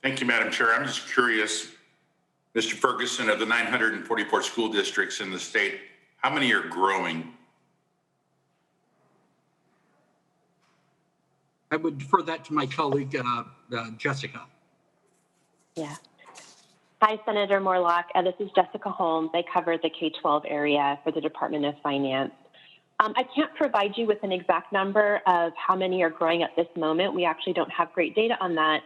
Thank you, Madam Chair. I'm just curious, Mr. Ferguson, of the 944 school districts in the state, how many are growing? I would defer that to my colleague, Jessica. Yeah. Hi, Senator Moorlach. This is Jessica Holmes. I cover the K-12 area for the Department of Finance. I can't provide you with an exact number of how many are growing at this moment. We actually don't have great data on that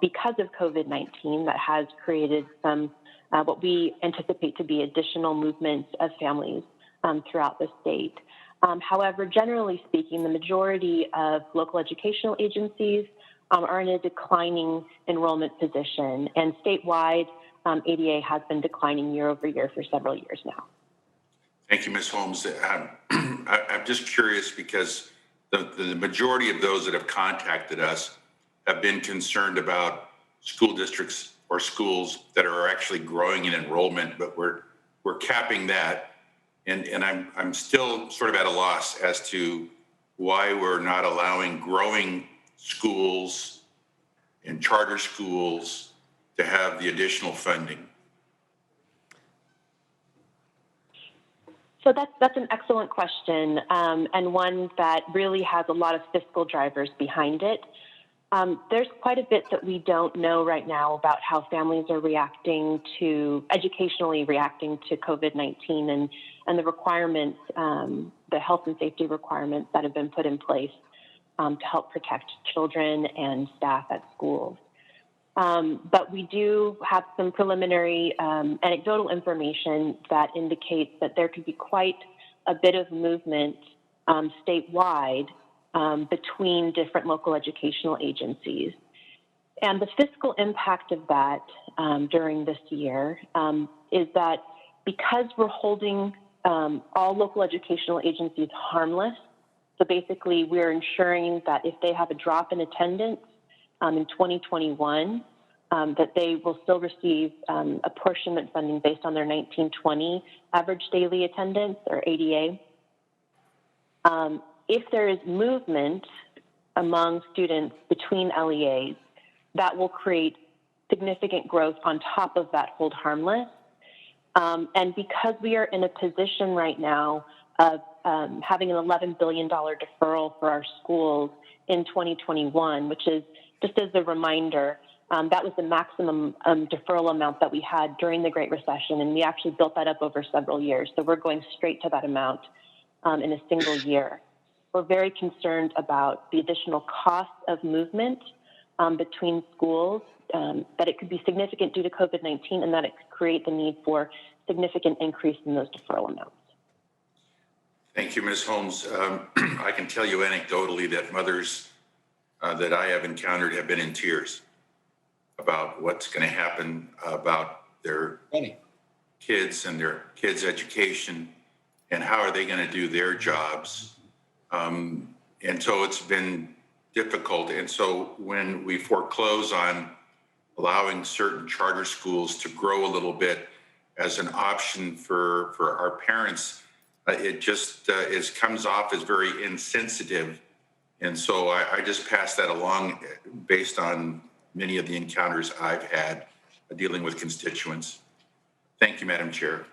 because of COVID-19 that has created some what we anticipate to be additional movements of families throughout the state. However, generally speaking, the majority of local educational agencies are in a declining enrollment position, and statewide, ADA has been declining year over year for several years now. Thank you, Ms. Holmes. I'm just curious because the majority of those that have contacted us have been concerned about school districts or schools that are actually growing in enrollment, but we're capping that. And I'm still sort of at a loss as to why we're not allowing growing schools and charter schools to have the additional funding. So that's an excellent question, and one that really has a lot of fiscal drivers behind it. There's quite a bit that we don't know right now about how families are educationally reacting to COVID-19 and the requirements, the health and safety requirements that have been put in place to help protect children and staff at schools. But we do have some preliminary anecdotal information that indicates that there could be quite a bit of movement statewide between different local educational agencies. And the fiscal impact of that during this year is that because we're holding all local educational agencies harmless, so basically we're ensuring that if they have a drop in attendance in 2021, that they will still receive apportionment funding based on their 1920 average daily attendance, or ADA. If there is movement among students between LEAs, that will create significant growth on top of that hold harmless. And because we are in a position right now of having an $11 billion deferral for our schools in 2021, which is, just as a reminder, that was the maximum deferral amount that we had during the Great Recession, and we actually built that up over several years. So we're going straight to that amount in a single year. We're very concerned about the additional cost of movement between schools, that it could be significant due to COVID-19, and that it could create the need for significant increase in those deferral amounts. Thank you, Ms. Holmes. I can tell you anecdotally that mothers that I have encountered have been in tears about what's going to happen about their kids and their kids' education and how are they going to do their jobs. And so it's been difficult. And so when we foreclose on allowing certain charter schools to grow a little bit as an option for our parents, it just comes off as very insensitive. And so I just pass that along based on many of the encounters I've had dealing with constituents. Thank you, Madam Chair.